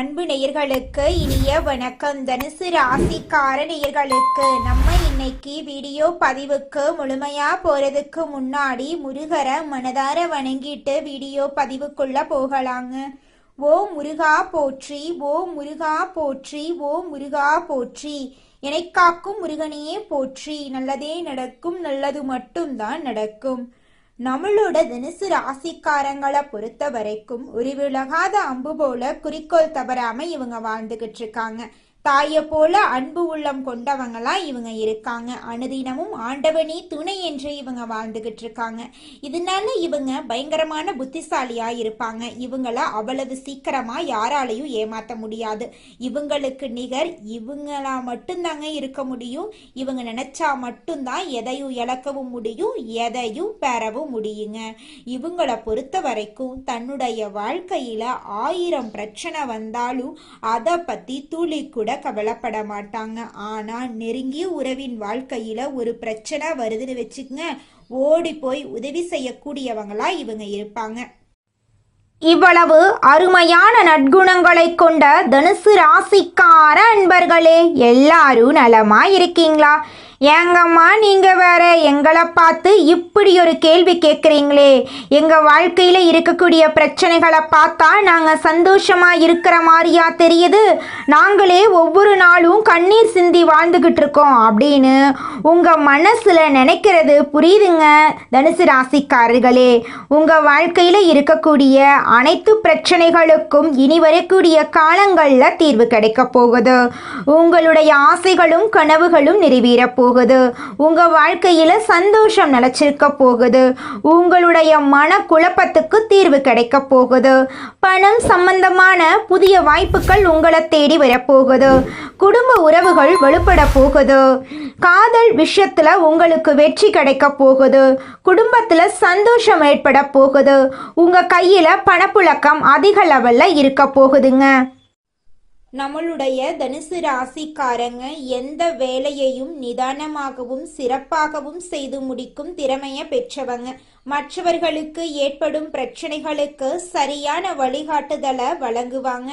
அன்பு நேயர்களுக்கு இனிய வணக்கம். தனுசு ராசிக்கார நேயர்களுக்கு நம்ம இன்னைக்கு வீடியோ பதிவுக்கு முழுமையா போறதுக்கு முன்னாடி முருகரை மனதார வணங்கிட்டு வீடியோ பதிவுக்குள்ள போகலாங்க. ஓ முருகா போற்றி, ஓ முருகா போற்றி, ஓ முருகா போற்றி. என்னை காக்கும் முருகனையே போற்றி. நல்லதே நடக்கும், நல்லது மட்டும்தான் நடக்கும். நம்மளோட தனுசு ராசிக்காரங்களை பொறுத்த வரைக்கும் ஒரு விலகாத அம்பு போல குறிக்கோள் தவறாம இவங்க வாழ்ந்துகிட்டு இருக்காங்க. தாயை போல அன்பு உள்ளம் கொண்டவங்களா இவங்க இருக்காங்க. அனுதினமும் ஆண்டவனே துணை என்று இவங்க வாழ்ந்துகிட்டு இருக்காங்க. இதனால இவங்க பயங்கரமான புத்திசாலியா இருப்பாங்க. இவங்கள அவ்வளவு சீக்கிரமா யாராலையும் ஏமாத்த முடியாது. இவங்களுக்கு நிகர் இவங்களா மட்டும்தாங்க இருக்க முடியும். இவங்க நினைச்சா மட்டும்தான் எதையும் இழக்கவும் முடியும், எதையும் பெறவும் முடியுங்க. இவங்களை பொறுத்த வரைக்கும் தன்னுடைய வாழ்க்கையில 1000 பிரச்சனை வந்தாலும் அதை பத்தி துளி கூட கவலைப்பட மாட்டாங்க. ஆனா நெருங்கிய உறவின் வாழ்க்கையில ஒரு பிரச்சனை வருதுன்னு வச்சுக்கங்க, ஓடி போய் உதவி செய்யக்கூடியவங்களா இவங்க இருப்பாங்க. இவ்வளவு அருமையான நற்குணங்களை கொண்ட தனுசு ராசிக்கார அன்பர்களே, எல்லாரும் நலமா இருக்கீங்களா? ஏங்கம்மா நீங்க வேற எங்களை பார்த்து இப்படி ஒரு கேள்வி கேட்குறீங்களே? எங்க வாழ்க்கையில இருக்கக்கூடிய பிரச்சனைகளை பார்த்தா நாங்க சந்தோஷமா இருக்கிற மாதிரியா தெரியுது? நாங்களே ஒவ்வொரு நாளும் கண்ணீர் சிந்தி வாழ்ந்துகிட்டு இருக்கோம் அப்படின்னு உங்க மனசுல நினைக்கிறது புரியுதுங்க. தனுசு ராசிக்காரர்களே, உங்க வாழ்க்கையில இருக்கக்கூடிய அனைத்து பிரச்சனைகளுக்கும் இனி வரக்கூடிய காலங்கள்ல தீர்வு கிடைக்க போகுது. உங்களுடைய ஆசைகளும் கனவுகளும் நிறைவேற போகுது. உங்க வாழ்க்கையில சந்தோஷம் நிலைச்சிருக்க போகுது. உங்களுடைய மன குழப்பத்துக்கு தீர்வு கிடைக்க போகுது. பணம் சம்பந்தமான புதிய வாய்ப்புகள் உங்களை தேடி வரப்போகுது. குடும்ப உறவுகள் வலுப்பட போகுது. காதல் விஷயத்துல உங்களுக்கு வெற்றி கிடைக்க போகுது. குடும்பத்துல சந்தோஷம் ஏற்பட போகுது. உங்க கையில பணப்புழக்கம் அதிக லெவல்ல இருக்க போகுதுங்க. நம்மளுடைய தனுசு ராசிக்காரங்க எந்த வேலையையும் நிதானமாகவும் சிறப்பாகவும் செய்து முடிக்கும் திறமையை பெற்றவங்க. மற்றவர்களுக்கு ஏற்படும் பிரச்சனைகளுக்கு சரியான வழிகாட்டுதலை வழங்குவாங்க.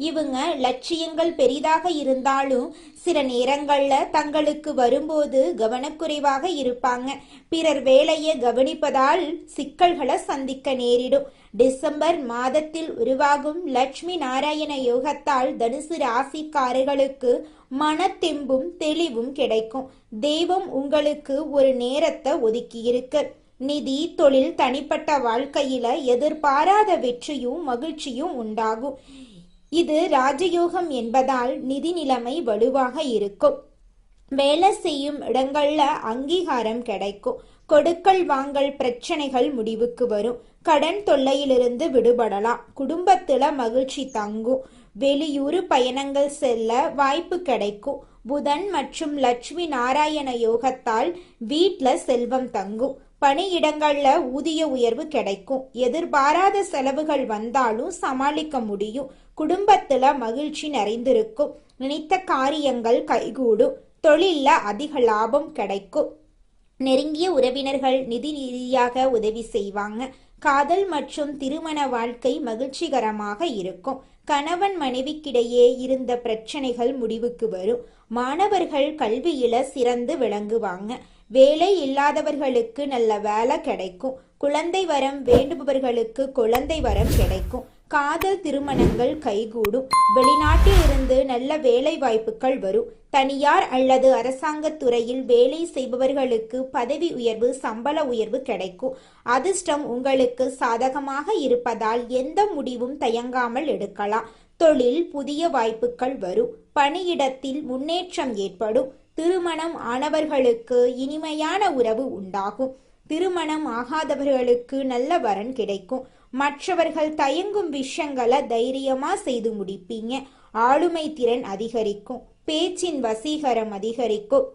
இவங்க லட்சியங்கள் பெரிதாக இருந்தாலும் சில நேரங்கள்ல தங்களுக்கு வரும்போது கவனக்குறைவாக இருப்பாங்க. பிறர் வேலையை கவனிப்பதால் சிக்கல்களை சந்திக்க நேரிடும். டிசம்பர் மாதத்தில் உருவாகும் லட்சுமி நாராயண யோகத்தால் தனுசு ராசிக்காரர்களுக்கு மனத்தெம்பும் தெளிவும் கிடைக்கும். தெய்வம் உங்களுக்கு ஒரு நேரத்தை ஒதுக்கியிருக்கு. நிதி, தொழில், தனிப்பட்ட வாழ்க்கையில எதிர்பாராத வெற்றியும் மகிழ்ச்சியும் உண்டாகும். இது ராஜயோகம் என்பதால் நிதி நிலைமை வலுவாக இருக்கும். வேலை செய்யும் இடங்கள்ல அங்கீகாரம் கிடைக்கும். கொடுக்கல் வாங்கல் பிரச்சனைகள் முடிவுக்கு வரும். கடன் தொல்லையிலிருந்து விடுபடலாம். குடும்பத்துல மகிழ்ச்சி தங்கும். வெளியூர் பயணங்கள் செல்ல வாய்ப்பு கிடைக்கும். புதன் மற்றும் லட்சுமி நாராயண யோகத்தால் வீட்ல செல்வம் தங்கும். பணியிடங்கள்ல ஊதிய உயர்வு கிடைக்கும். எதிர்பாராத செலவுகள் வந்தாலும் சமாளிக்க முடியும். குடும்பத்துல மகிழ்ச்சி நிறைந்திருக்கும். நினைத்த காரியங்கள் கைகூடும். தொழில்ல அதிக லாபம் கிடைக்கும். நெருங்கிய உறவினர்கள் நிதி ரீதியாக உதவி செய்வாங்க. காதல் மற்றும் திருமண வாழ்க்கை மகிழ்ச்சிகரமாக இருக்கும். கணவன் மனைவிக்கிடையே இருந்த பிரச்சனைகள் முடிவுக்கு வரும். மாணவர்கள் கல்வியில சிறந்து விளங்குவாங்க. வேலை இல்லாதவர்களுக்கு நல்ல வேலை கிடைக்கும். குழந்தை வரம் வேண்டுபவர்களுக்கு குழந்தை வரம் கிடைக்கும். காதல் திருமணங்கள் கைகூடும். வெளிநாட்டில் இருந்து நல்ல வேலை வாய்ப்புகள் வரும். தனியார் அல்லது அரசாங்க துறையில் வேலை செய்பவர்களுக்கு பதவி உயர்வு, சம்பள உயர்வு கிடைக்கும். அதிர்ஷ்டம் உங்களுக்கு சாதகமாக இருப்பதால் எந்த முடிவும் தயங்காமல் எடுக்கலாம். தொழில் புதிய வாய்ப்புகள் வரும். பணியிடத்தில் முன்னேற்றம் ஏற்படும். திருமணம் ஆனவர்களுக்கு இனிமையான உறவு உண்டாகும். திருமணம் ஆகாதவர்களுக்கு நல்ல வரன் கிடைக்கும். மற்றவர்கள் தயங்கும் விஷயங்களை தைரியமா செய்து முடிப்பீங்க. ஆளுமை திறன் அதிகரிக்கும். பேச்சின் வசீகரம் அதிகரிக்கும்.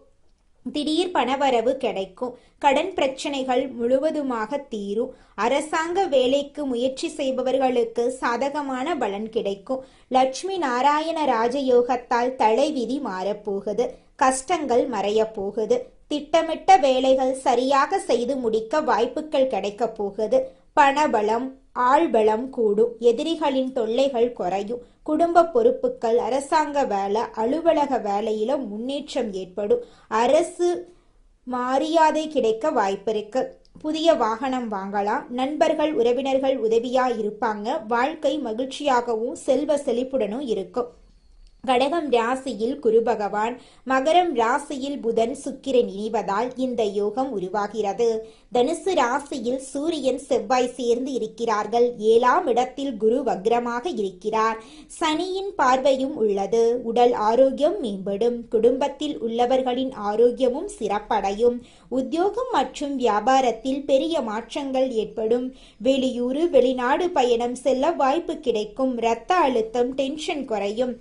திடீர் பணவரவு கிடைக்கும். கடன் பிரச்சனைகள் முழுவதுமாக தீரும். அரசாங்க வேலைக்கு முயற்சி செய்பவர்களுக்கு சாதகமான பலன் கிடைக்கும். லட்சுமி நாராயண ராஜயோகத்தால் தலைவிதி மாறப்போகுது. கஷ்டங்கள் மறைய போகுது. திட்டமிட்ட வேலைகள் சரியாக செய்து முடிக்க வாய்ப்புகள் கிடைக்க போகுது. பணபலம், ஆள்பலம் கூடும். எதிரிகளின் தொல்லைகள் குறையும். குடும்ப பொறுப்புகள், அரசாங்க வேலை, அலுவலக வேலையில முன்னேற்றம் ஏற்படும். அரசு மரியாதை கிடைக்க வாய்ப்பிருக்கு. புதிய வாகனம் வாங்கலாம். நண்பர்கள், உறவினர்கள் உதவியா இருப்பாங்க. வாழ்க்கை மகிழ்ச்சியாகவும் செல்வ செழிப்புடனும் இருக்கும். கடகம் ராசியில் குரு பகவான், மகரம் ராசியில் புதன் சுக்கிரன் இணைவதால் இந்த யோகம் உருவாகிறது. தனுசு ராசியில் சூரியன் செவ்வாய் சேர்ந்து இருக்கிறார்கள். 7ஆம் இடத்தில் குரு வக்ரமாக இருக்கிறார். சனியின் பார்வையும் உள்ளது. உடல் ஆரோக்கியம் மேம்படும். குடும்பத்தில் உள்ளவர்களின் ஆரோக்கியமும் சிறப்படையும். உத்தியோகம் மற்றும் வியாபாரத்தில் பெரிய மாற்றங்கள் ஏற்படும். வெளியூர், வெளிநாடு பயணம் செல்ல வாய்ப்பு கிடைக்கும். இரத்த அழுத்தம், டென்ஷன் குறையும்.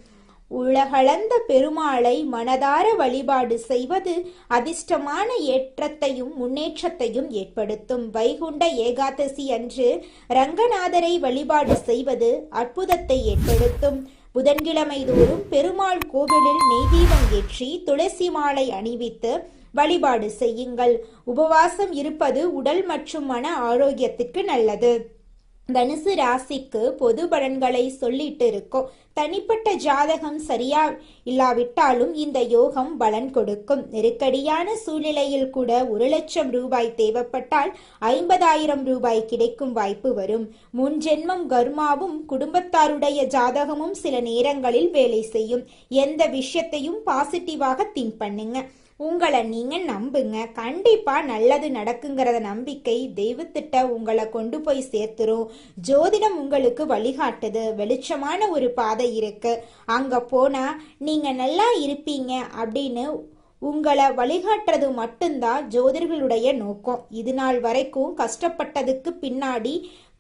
உலகளந்த பெருமாளை மனதார வழிபாடு செய்வது அதிர்ஷ்டமான ஏற்றத்தையும் முன்னேற்றத்தையும் ஏற்படுத்தும். வைகுண்ட ஏகாதசி அன்று ரங்கநாதரை வழிபாடு செய்வது அற்புதத்தை ஏற்படுத்தும். புதன்கிழமை தோறும் பெருமாள் கோவிலில் நெய்தீபம் ஏற்றி துளசி மாலை அணிவித்து வழிபாடு செய்யுங்கள். உபவாசம் இருப்பது உடல் மற்றும் மன ஆரோக்கியத்துக்கு நல்லது. தனுசு ராசிக்கு பொது பலன்களை சொல்லிட்டு இருக்கோம். தனிப்பட்ட ஜாதகம் சரியா இல்லாவிட்டாலும் இந்த யோகம் பலன் கொடுக்கும். நெருக்கடியான சூழ்நிலையில் கூட 1,00,000 ரூபாய் தேவைப்பட்டால் 50,000 ரூபாய் கிடைக்கும் வாய்ப்பு வரும். முன்ஜென்மம் கர்மாவும் குடும்பத்தாருடைய ஜாதகமும் சில நேரங்களில் வேலை செய்யும். எந்த விஷயத்தையும் பாசிட்டிவாக திங்க் பண்ணுங்க. உங்களை நீங்க நம்புங்க. கண்டிப்பா நல்லது நடக்குங்கிறத நம்பிக்கை தெய்வத்திட்ட உங்களை கொண்டு போய் சேர்த்துரும். ஜோதிடம் உங்களுக்கு வழிகாட்டுது. வெளிச்சமான ஒரு பாதை இருக்கு. அங்க போனா நீங்க நல்லா இருப்பீங்க அப்படின்னு உங்களை வழிகாட்டுறது மட்டும்தான் ஜோதிடர்களுடைய நோக்கம். இது நாள் வரைக்கும் கஷ்டப்பட்டதுக்கு பின்னாடி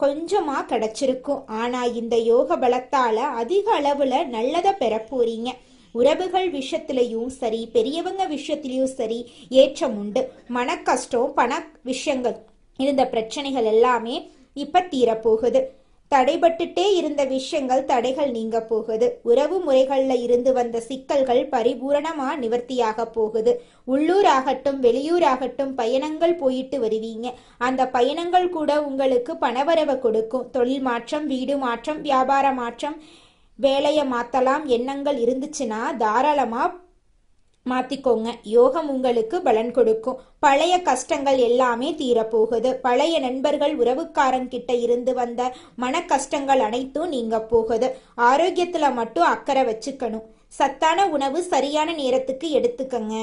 கொஞ்சமா கிடைச்சிருக்கும். ஆனா இந்த யோக பலத்தால அதிக அளவுல நல்லதை பெற போறீங்க. உறவுகள் விஷயத்திலையும் சரி, பெரியவங்க விஷயத்திலையும் சரி ஏற்றம் உண்டு. மன கஷ்டம், பண விஷயங்கள் இருந்த பிரச்சனைகள் எல்லாமே இப்ப தீரப்போகுது. தடைபட்டுட்டே இருந்த விஷயங்கள், தடைகள் நீங்க போகுது. உறவு முறைகள்ல இருந்து வந்த சிக்கல்கள் பரிபூரணமா நிவர்த்தியாக போகுது. உள்ளூர் ஆகட்டும் வெளியூர் ஆகட்டும் பயணங்கள் போயிட்டு வருவீங்க. அந்த பயணங்கள் கூட உங்களுக்கு பணவரவை கொடுக்கும். தொழில் மாற்றம், வீடு மாற்றம், வியாபார மாற்றம், வேலையை மாத்தலாம் எண்ணங்கள் இருந்துச்சுன்னா தாராளமா மாத்திக்கோங்க. யோகம் உங்களுக்கு பலன் கொடுக்கும். பழைய கஷ்டங்கள் எல்லாமே தீரப்போகுது. பழைய நண்பர்கள், உறவுக்காரங்கிட்ட இருந்து வந்த மன கஷ்டங்கள் அனைத்தும் நீங்க போகுது. ஆரோக்கியத்துல மட்டும் அக்கறை வச்சுக்கணும். சத்தான உணவு சரியான நேரத்துக்கு எடுத்துக்கங்க.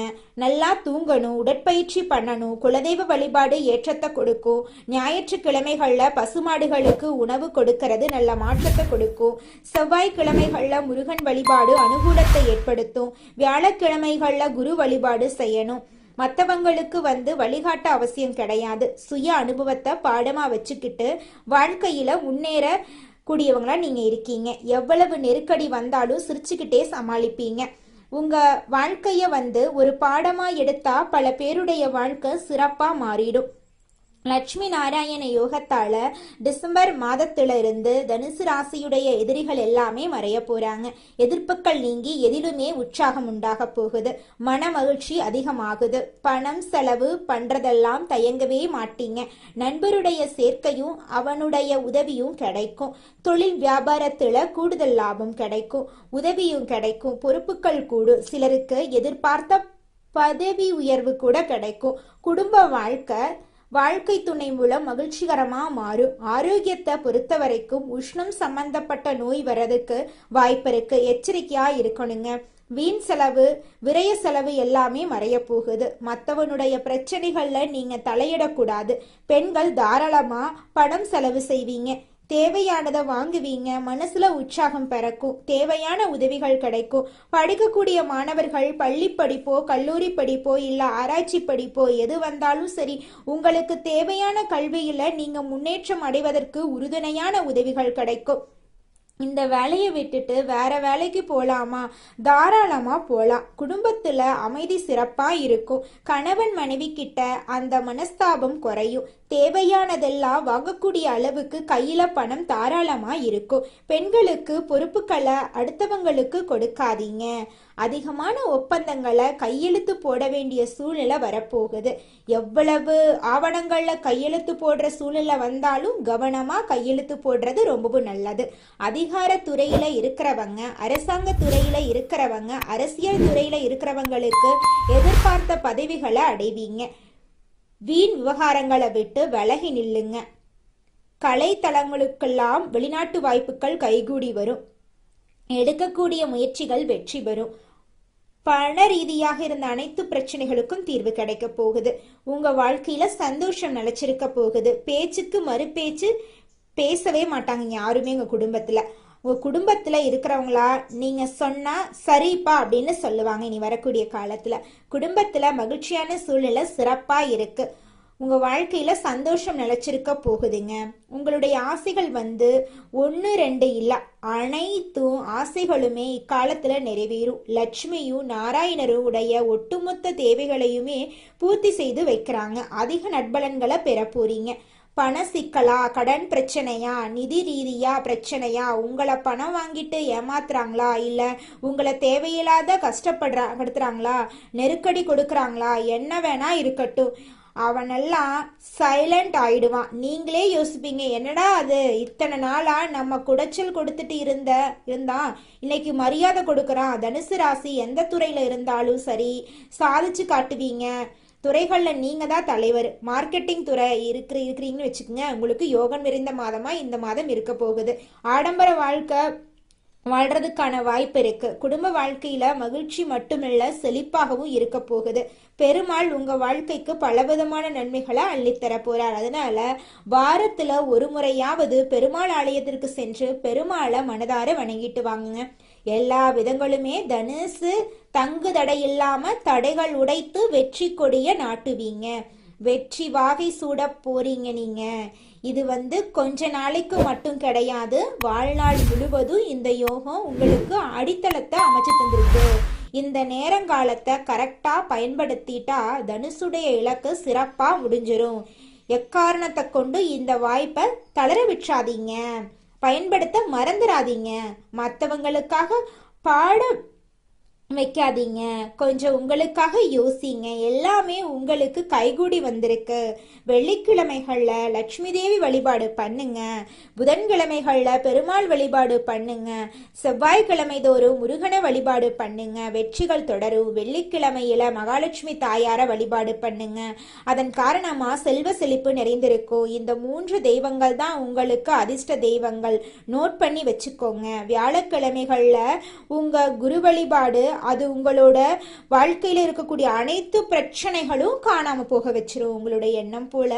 நல்லா தூங்கணும், உடற்பயிற்சி பண்ணணும். குலதெய்வ வழிபாடு ஏற்றத்தை கொடுக்கும். ஞாயிற்றுக்கிழமைகள்ல பசுமாடுகளுக்கு உணவு கொடுக்கறது நல்ல மாற்றத்தை கொடுக்கும். செவ்வாய்க்கிழமைகள்ல முருகன் வழிபாடு அனுகூலத்தை ஏற்படுத்தும். வியாழக்கிழமைகள்ல குரு வழிபாடு செய்யணும். மற்றவங்களுக்கு வழிகாட்ட அவசியம் கிடையாது. சுய அனுபவத்தை பாடமா வச்சுக்கிட்டு வாழ்க்கையில முன்னேற கூடியவங்களா நீங்க இருக்கீங்க. எவ்வளவு நெருக்கடி வந்தாலும் சிரிச்சுக்கிட்டே சமாளிப்பீங்க. உங்க வாழ்க்கைய ஒரு பாடமா எடுத்தா பல பேருடைய வாழ்க்கை சிறப்பா மாறிடும். லட்சுமி நாராயண யோகத்தால டிசம்பர் மாதத்துல இருந்து தனுசு ராசியுடைய எதிரிகள் எல்லாமே மறைய போறாங்க. எதிர்ப்புகள் நீங்கி எதிலுமே உற்சாகம் உண்டாக போகுது. மன மகிழ்ச்சி அதிகமாகுது. பணம் செலவு பண்றதெல்லாம் தயங்கவே மாட்டீங்க. நண்பருடைய சேர்க்கையும் அவனுடைய உதவியும் கிடைக்கும். தொழில் வியாபாரத்துல கூடுதல் லாபம் கிடைக்கும். உதவியும் கிடைக்கும். பொறுப்புகள் கூடும். சிலருக்கு எதிர்பார்த்த பதவி உயர்வு கூட கிடைக்கும். குடும்ப வாழ்க்கை துணை மூலம் மகிழ்ச்சிகரமா மாறும். ஆரோக்கியத்தை பொறுத்த வரைக்கும் உஷ்ணம் சம்பந்தப்பட்ட நோய் வர்றதுக்கு வாய்ப்பு இருக்கு. எச்சரிக்கையா இருக்கணுங்க. வீண் செலவு, விரய செலவு எல்லாமே மறைய போகுது. மற்றவனுடைய பிரச்சனைகள்ல நீங்க தலையிடக்கூடாது. பெண்கள் தாராளமா பணம் செலவு செய்வீங்க. தேவையானதை வாங்குவீங்க. மனசுல உற்சாகம் பிறக்கும். தேவையான உதவிகள் கிடைக்கும். படிக்கக்கூடிய மாணவர்கள் பள்ளி படிப்போ கல்லூரி படிப்போ இல்ல ஆராய்ச்சி படிப்போ எது வந்தாலும் சரி, உங்களுக்கு தேவையான கல்வியில நீங்க முன்னேற்றம் அடைவதற்கு உறுதுணையான உதவிகள் கிடைக்கும். இந்த வேலையை விட்டுட்டு வேற வேலைக்கு போலாமா? தாராளமா போலாம். குடும்பத்துல அமைதி சிறப்பா இருக்கும். கணவன் மனைவி கிட்ட அந்த மனஸ்தாபம் குறையும். தேவையானதெல்லாம் வாங்கக்கூடிய அளவுக்கு கையில பணம் தாராளமா இருக்கும். பெண்களுக்கு பொறுப்புகளை அடுத்தவங்களுக்கு கொடுக்காதீங்க. அதிகமான ஒப்பந்தங்களை கையெழுத்து போட வேண்டிய சூழ்நிலை வரப்போகுது. எவ்வளவு ஆவணங்கள்ல கையெழுத்து போடுற சூழ்நிலை வந்தாலும் கவனமா கையெழுத்து போடுறது ரொம்பவும் நல்லது. அதிக அதிகாரத்துறையில இருக்கிறவங்க, அரசாங்க துறையில இருக்கிறவங்க, அரசியல் துறையில இருக்கிறவங்களுக்கு எதிர்பார்த்த பதவிகளை அடைவீங்க. வீண் விவகாரங்களை விட்டு விலகி நில்லுங்க. கலைத்தளங்களுக்கெல்லாம் வெளிநாட்டு வாய்ப்புகள் கைகூடி வரும். எடுக்கக்கூடிய முயற்சிகள் வெற்றி பெறும். பண ரீதியாக இருந்த அனைத்து பிரச்சனைகளுக்கும் தீர்வு கிடைக்க போகுது. உங்க வாழ்க்கையில சந்தோஷம் நிலைச்சிருக்க போகுது. பேச்சுக்கு மறுபேச்சு பேசவே மாட்டாங்க யாருமே உங்க குடும்பத்துல. உங்க குடும்பத்துல இருக்கிறவங்களா நீங்க சொன்னா சரிப்பா அப்படின்னு சொல்லுவாங்க. இனி வரக்கூடிய காலத்துல குடும்பத்துல மகிழ்ச்சியான சூழ்நிலை சிறப்பா இருக்கு. உங்க வாழ்க்கையில சந்தோஷம் நிலைச்சிருக்க போகுதுங்க. உங்களுடைய ஆசைகள் 1 2 இல்ல, அனைத்தும் ஆசைகளுமே இக்காலத்துல நிறைவேறும். லட்சுமியும் நாராயணரும் உடைய ஒட்டுமொத்த தேவைகளையுமே பூர்த்தி செய்து வைக்கிறாங்க. அதிக நட்பலன்களை பெற போறீங்க. பண சிக்கலா, கடன் பிரச்சனையா, நிதி ரீதியா பிரச்சனையா, உங்களை பணம் வாங்கிட்டு ஏமாத்துறாங்களா, இல்ல உங்களை தேவையில்லாத கஷ்டப்படுறாங்களா, நெருக்கடி கொடுக்கறாங்களா, என்ன வேணா இருக்கட்டும், அவனெல்லாம் சைலண்ட் ஆயிடுவான். நீங்களே யோசிப்பீங்க, என்னடா அது இத்தனை நாளா நம்ம குடைச்சல் கொடுத்துட்டு இருந்தான், இன்னைக்கு மரியாதை கொடுக்கறான். தனுசு ராசி எந்த துறையில இருந்தாலும் சரி சாதிச்சு காட்டுவீங்க. துறைகளில் நீங்கள் தான் தலைவர். மார்க்கெட்டிங் துறை இருக்கிறீங்கன்னு வச்சுக்கோங்க, உங்களுக்கு யோகம் நிறைந்த மாதமாக இந்த மாதம் இருக்க போகுது. ஆடம்பர வாழ்க்கை வாழ்றதுக்கான வாய்ப்பு இருக்கு. குடும்ப வாழ்க்கையில மகிழ்ச்சி மட்டுமில்ல, செழிப்பாகவும் இருக்க போகுது. பெருமாள் உங்க வாழ்க்கைக்கு பலவிதமான நன்மைகளை அள்ளித்தர போறார். அதனால வாரத்துல ஒரு முறையாவது பெருமாள் ஆலயத்திற்கு சென்று பெருமாளை மனதார வணங்கிட்டு வாங்குங்க. எல்லா விதங்களுமே தனுசு தங்கு தடை இல்லாம தடைகள் உடைத்து வெற்றி கொடிய நாட்டுவீங்க. வெற்றி வாகை சூட போறீங்க நீங்க. இது கொஞ்ச நாளைக்கு மட்டும் கிடையாது, வாழ்நாள் முழுவதும் இந்த யோகம் உங்களுக்கு அடித்தளத்தை அமைச்சு தந்திருக்கு. இந்த நேரங்காலத்தை கரெக்டா பயன்படுத்திட்டா தனுசுடைய இலக்கு சிறப்பா முடிஞ்சிரும். எக்காரணத்தை கொண்டு இந்த வாய்ப்பை தளர விட்டுறாதீங்க, பயன்படுத்த மறந்துடாதீங்க. மற்றவங்களுக்காக பாட வைக்காதீங்க, கொஞ்சம் உங்களுக்காக யோசிங்க. எல்லாமே உங்களுக்கு கைகூடி வந்திருக்கு. வெள்ளிக்கிழமைகள்ல லட்சுமி தேவி வழிபாடு பண்ணுங்க. புதன்கிழமைகள்ல பெருமாள் வழிபாடு பண்ணுங்க. செவ்வாய்க்கிழமை தோறும் முருகனை வழிபாடு பண்ணுங்க, வெற்றிகள் தொடரும். வெள்ளிக்கிழமையில மகாலட்சுமி தாயார வழிபாடு பண்ணுங்க. அதன் காரணமா செல்வ செழிப்பு நிறைந்திருக்கும். இந்த 3 தெய்வங்கள் தான் உங்களுக்கு அதிர்ஷ்ட தெய்வங்கள். நோட் பண்ணி வச்சுக்கோங்க. வியாழக்கிழமைகள்ல உங்க குரு வழிபாடு, அது உங்களோட வாழ்க்கையில இருக்கக்கூடிய அனைத்து பிரச்சனைகளும் காணாம போக வச்சிரும். உங்களுடைய எண்ணம் போல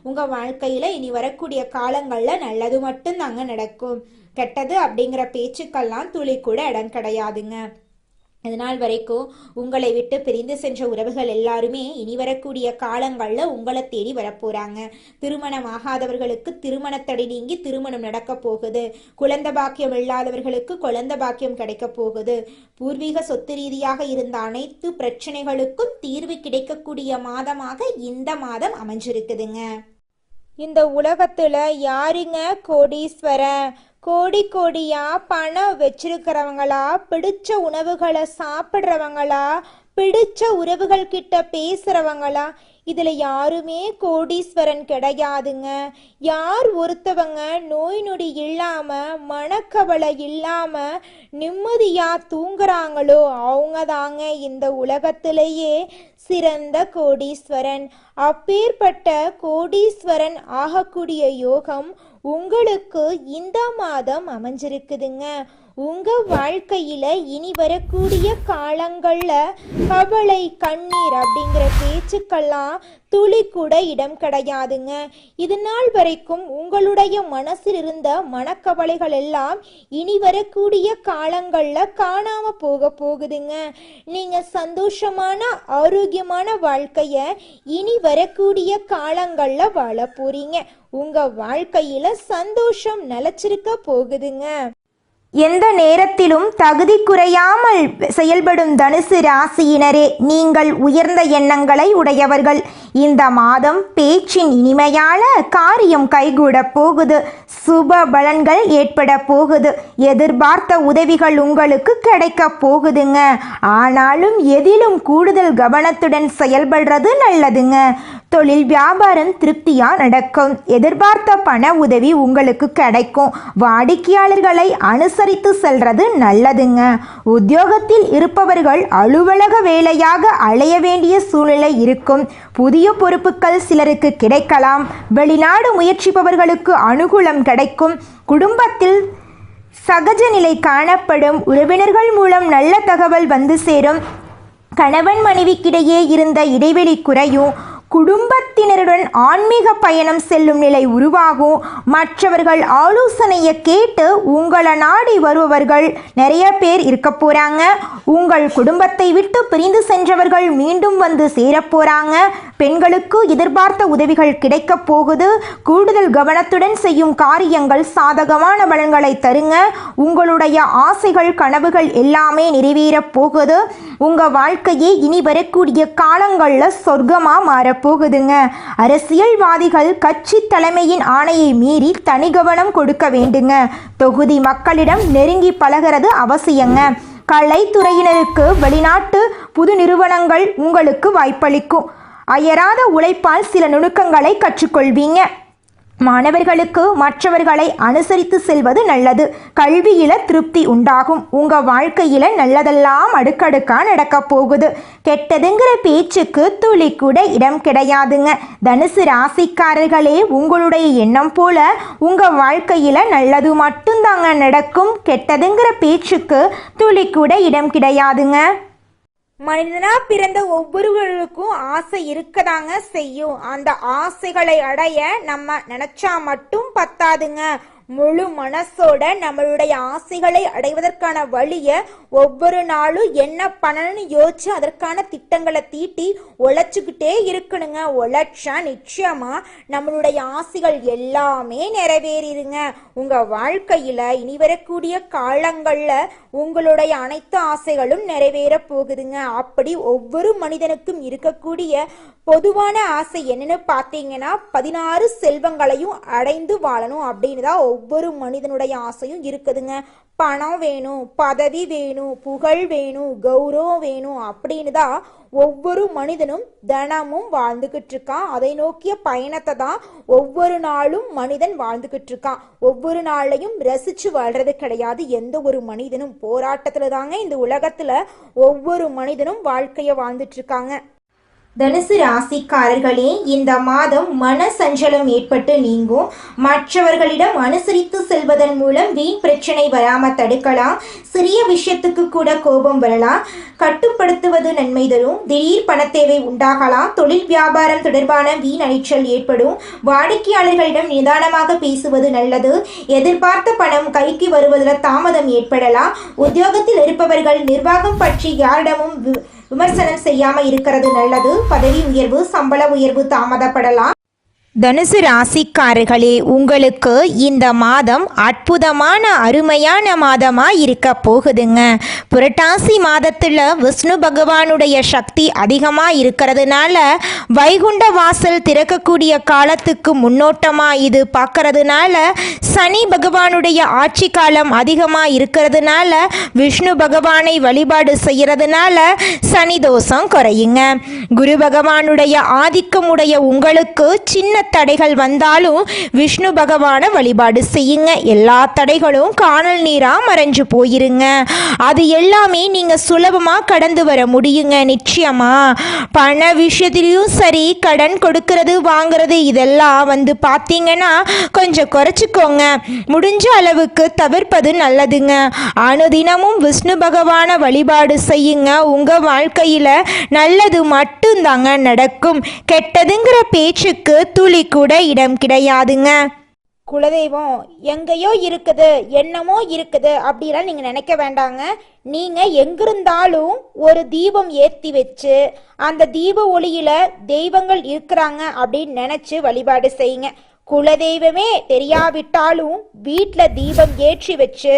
உங்க வாழ்க்கையில இனி வரக்கூடிய காலங்கள்ல நல்லது மட்டும் தாங்க நடக்கும். கெட்டது அப்படிங்கிற பேச்சுக்கெல்லாம் துளி கூட இடம் கிடையாதுங்க. இதனால் வரைக்கும் உங்களை விட்டு பிரிந்து சென்ற உறவுகள் எல்லாருமே இனி வரக்கூடிய காலங்களில் உங்களை தேடி வரப்போறாங்க. திருமணம் ஆகாதவர்களுக்கு திருமணத்தடை நீங்கி திருமணம் நடக்க போகுது. குழந்தை பாக்கியம் இல்லாதவர்களுக்கு குழந்தை பாக்கியம் கிடைக்க போகுது. பூர்வீக சொத்து ரீதியாக இருந்த அனைத்து பிரச்சனைகளுக்கும் தீர்வு கிடைக்கக்கூடிய மாதமாக இந்த மாதம் அமைஞ்சிருக்குதுங்க. இந்த உலகத்துல யாருங்க கோடீஸ்வரன்? கோடி கோடியா பணம் வச்சிருக்கிறவங்களா, பிடிச்ச உணவுகளை சாப்பிட்றவங்களா, பிடிச்ச உறவுகள் கிட்ட பேசுறவங்களா? இதுல யாருமே கோடீஸ்வரன் கிடையாதுங்க. யார் ஒருத்தவங்க நோய் நொடி இல்லாம மனக்கவலை இல்லாம நிம்மதியா தூங்குறாங்களோ அவங்க தாங்க இந்த உலகத்திலேயே சிறந்த கோடீஸ்வரன். அப்பேற்பட்ட கோடீஸ்வரன் ஆகக்கூடிய யோகம் உங்களுக்கு இந்த மாதம் அமைஞ்சிருக்குதுங்க. உங்க வாழ்க்கையில இனி வரக்கூடிய காலங்கள்ல கவலை, கண்ணீர் அப்படிங்கிற பேச்சுக்கெல்லாம் துளி கூட இடம் கிடையாதுங்க. இது நாள் வரைக்கும் உங்களுடைய மனசில் இருந்த மனக்கவலைகள் எல்லாம் இனி வரக்கூடிய காலங்கள்ல காணாம போக போகுதுங்க. நீங்க சந்தோஷமான ஆரோக்கியமான வாழ்க்கைய இனி வரக்கூடிய காலங்கள்ல வாழ போறீங்க. உங்க வாழ்க்கையில சந்தோஷம் நிலைச்சிருக்க போகுதுங்க. எந்த நேரத்திலும் தகுதி குறையாமல் செயல்படும் தனுசு ராசியினரே, நீங்கள் உயர்ந்த எண்ணங்களை உடையவர்கள். இந்த மாதம் பேச்சின் இனிமையால காரியம் கைகூட போகுது. சுப பலன்கள் ஏற்பட போகுது. எதிர்பார்த்த உதவிகள் உங்களுக்கு கிடைக்க போகுதுங்க. ஆனாலும் எதிலும் கூடுதல் கவனத்துடன் செயல்படுறது நல்லதுங்க. தொழில் வியாபாரம் திருப்தியா நடக்கும். எதிர்பார்த்த பண உதவி உங்களுக்கு கிடைக்கும். வாடிக்கையாளர்களை அனுசரித்து செல்றது நல்லதுங்க. உத்தியோகத்தில் இருப்பவர்கள் அலுவலக வேலையாக அலைய வேண்டிய சூழ்நிலை இருக்கும். புதிய பொறுப்புகள் சிலருக்கு கிடைக்கலாம். வெளிநாடு முயற்சிப்பவர்களுக்கு அனுகூலம் கிடைக்கும். குடும்பத்தில் சகஜ நிலை காணப்படும். உறவினர்கள் மூலம் நல்ல தகவல் வந்து சேரும். கணவன் மனைவிக்கிடையே இருந்த இடைவெளி குறையும். குடும்பத்தினருடன் ஆன்மீக பயணம் செல்லும் நிலை உருவாகும். மற்றவர்கள் ஆலோசனையை கேட்டு உங்களை நாடி வருபவர்கள் நிறைய பேர் இருக்க போறாங்க. உங்கள் குடும்பத்தை விட்டு பிரிந்து சென்றவர்கள் மீண்டும் வந்து சேரப்போறாங்க. பெண்களுக்கு எதிர்பார்த்த உதவிகள் கிடைக்க போகுது. கூடுதல் கவனத்துடன் செய்யும் காரியங்கள் சாதகமான பலன்களை தருங்க. உங்களுடைய ஆசைகள் கனவுகள் எல்லாமே நிறைவேற போகுது. உங்க வாழ்க்கையே இனி வரக்கூடிய காலங்களில் சொர்க்கமா மாறப்போகுதுங்க. அரசியல்வாதிகள் கட்சி தலைமையின் ஆணையை மீறி தனி கவனம் கொடுக்க வேண்டுங்க. தொகுதி மக்களிடம் நெருங்கி பழகிறது அவசியங்க. கலைத்துறையினருக்கு வெளிநாட்டு புது நிறுவனங்கள் உங்களுக்கு வாய்ப்பளிக்கும். அயராத உழைப்பால் சில நுணுக்கங்களை கற்றுக்கொள்வீங்க. மாணவர்களுக்கு மற்றவர்களை அனுசரித்து செல்வது நல்லது. கல்வியில திருப்தி உண்டாகும். உங்க வாழ்க்கையில நல்லதெல்லாம் அடுக்கடுக்கா நடக்க போகுது. கெட்டதுங்கிற பேச்சுக்கு துளி கூட இடம் கிடையாதுங்க. தனுசு ராசிக்காரர்களே, உங்களுடைய எண்ணம் போல உங்க வாழ்க்கையில நல்லது மட்டும்தாங்க நடக்கும். கெட்டதுங்கிற பேச்சுக்கு துளி கூட இடம் கிடையாதுங்க. மனிதனா பிறந்த ஒவ்வொருவருக்கும் ஆசை இருக்கதாங்க செய்யும். அந்த ஆசைகளை அடைய நம்ம நினைச்சா மட்டும் பத்தாதுங்க. முழு மனசோட நம்மளுடைய ஆசைகளை அடைவதற்கான வழிய ஒவ்வொரு நாளும் என்ன பண்ணணும்னு யோசிச்சு அதற்கான திட்டங்களை தீட்டி உழைச்சுக்கிட்டே இருக்கணுங்க. உழைச்சா நிச்சயமா நம்மளுடைய ஆசைகள் எல்லாமே நிறைவேறிடுங்க. உங்க வாழ்க்கையில இனி வரக்கூடிய காலங்கள்ல உங்களுடைய அனைத்து ஆசைகளும் நிறைவேற போகுதுங்க. அப்படி ஒவ்வொரு மனிதனுக்கும் இருக்கக்கூடிய பொதுவான ஆசை என்னன்னு பார்த்தீங்கன்னா 16 செல்வங்களையும் அடைந்து வாழணும் அப்படின்னு தான் ஒவ்வொரு மனிதனுடைய ஆசையும் இருக்குதுங்க. பணம் வேணும், பதவி வேணும், புகழ் வேணும், கௌரவம் வேணும் அப்படின்னு தான் ஒவ்வொரு மனிதனும் தினமும் வாழ்ந்துகிட்டு இருக்கான். அதை நோக்கிய பயணத்தை தான் ஒவ்வொரு நாளும் மனிதன் வாழ்ந்துகிட்டு இருக்கான். ஒவ்வொரு நாளையும் ரசிச்சு வாழ்றது கிடையாது. எந்த ஒரு மனிதனும் போராட்டத்துல தாங்க இந்த உலகத்துல ஒவ்வொரு மனிதனும் வாழ்க்கைய வாழ்ந்துட்டு இருக்காங்க. தனுசு ராசிக்காரர்களே, இந்த மாதம் மன சஞ்சலம் ஏற்பட்டு நீங்கும். மற்றவர்களிடம் அனுசரித்து செல்வதன் மூலம் வீண் பிரச்சனை வராம தடுக்கலாம். சிறிய விஷயத்துக்கு கூட கோபம் வரலாம். கட்டுப்படுத்துவது நன்மை தரும். திடீர் பணத்தேவை உண்டாகலாம். தொழில் வியாபாரம் தொடர்பான வீண் அலைச்சல் ஏற்படும். வாடிக்கையாளர்களிடம் நிதானமாக பேசுவது நல்லது. எதிர்பார்த்த பணம் கைக்கு வருவதில் தாமதம் ஏற்படலாம். உத்தியோகத்தில் இருப்பவர்கள் நிர்வாகம் பற்றி யாரிடமும் விமர்சனம் செய்யாம இருக்கிறது நல்லது. பதவி உயர்வு, சம்பள உயர்வு தாமதப்படலாம். தனுசு ராசிக்காரர்களே, உங்களுக்கு இந்த மாதம் அற்புதமான அருமையான மாதமா இருக்க போகுதுங்க. புரட்டாசி மாதத்துல விஷ்ணு பகவானுடைய சக்தி அதிகமா இருக்கிறதுனால வைகுண்ட வாசல் திறக்கக்கூடிய காலத்துக்கு முன்னோட்டமா இது பார்க்கறதுனால சனி பகவானுடைய ஆட்சி காலம் அதிகமா இருக்கிறதுனால விஷ்ணு பகவானை வழிபாடு செய்யறதுனால சனி தோஷம் குறையுங்க. குரு பகவானுடைய ஆதிக்கமுடைய உங்களுக்கு சின்ன தடைகள் வந்தாலும் விஷ்ணு பகவானை வழிபாடு செய்யுங்க. எல்லா தடைகளும் காணல் நீரா மறைஞ்சு போயிருங்க. அது எல்லாமே நீங்க சுலபமா கடந்து வர முடியுங்க. நிச்சயமா பண விஷயத்திலையும் சரி, கடன் கொடுக்கறது வாங்குறது இதெல்லாம் பார்த்தீங்கன்னா கொஞ்சம் குறைச்சிக்கோங்க. முடிஞ்ச அளவுக்கு தவிர்ப்பது நல்லதுங்க. அனுதினமும் விஷ்ணு பகவானை வழிபாடு செய்யுங்க. உங்க வாழ்க்கையில நல்லது மட்டும்தாங்க நடக்கும். கெட்டதுங்கிற பேச்சுக்கு துளி கூட இடம் கிடையாதுங்க. குலதெய்வம் எங்கேயோ இருக்குது, என்னமோ இருக்குது அப்படிலாம் நீங்க நினைக்க வேண்டாங்க. நீங்க எங்கிருந்தாலும் ஒரு தீபம் ஏற்றி வச்சு அந்த தீப ஒளியில தெய்வங்கள் இருக்கிறாங்க அப்படின்னு நினைச்சு வழிபாடு செய்யுங்க. குலதெய்வமே தெரியாவிட்டாலும் வீட்டில் தீபம் ஏற்றி வச்சு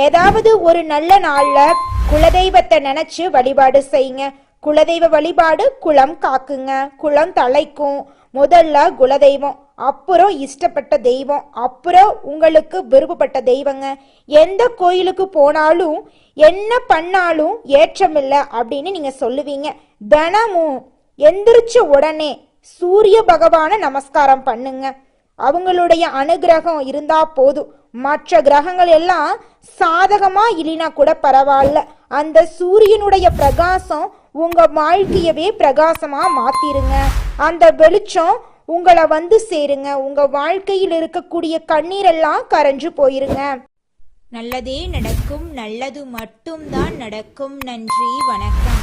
ஏதாவது ஒரு நல்ல நாள்ல குலதெய்வத்தை நினைச்சு வழிபாடு செய்யுங்க. குலதெய்வ வழிபாடு குலம் காக்குங்க, குலம் தலைக்கும். முதல்ல குலதெய்வம், அப்புறம் இஷ்டப்பட்ட தெய்வம், அப்புறம் உங்களுக்கு விருப்பப்பட்ட தெய்வங்க. எந்த கோயிலுக்கு போனாலும் என்ன பண்ணாலும் ஏற்றமில்லை அப்படின்னு நீங்க சொல்லுவீங்க. தினமும் எந்திரிச்ச உடனே சூரிய பகவானை நமஸ்காரம் பண்ணுங்க. அவங்களுடைய அனுகிரகம் இருந்தா போதும். மற்ற கிரகங்கள் எல்லாம் சாதகமா இல்லைனா கூட பரவாயில்ல, அந்த சூரியனுடைய பிரகாசம் உங்க வாழ்க்கையவே பிரகாசமா மாத்திருங்க. அந்த வெளிச்சம் உங்களை வந்து சேருங்க. உங்க வாழ்க்கையில் இருக்கக்கூடிய கண்ணீரெல்லாம் கரைஞ்சு போயிருங்க. நல்லதே நடக்கும், நல்லது மட்டும்தான் நடக்கும். நன்றி, வணக்கம்.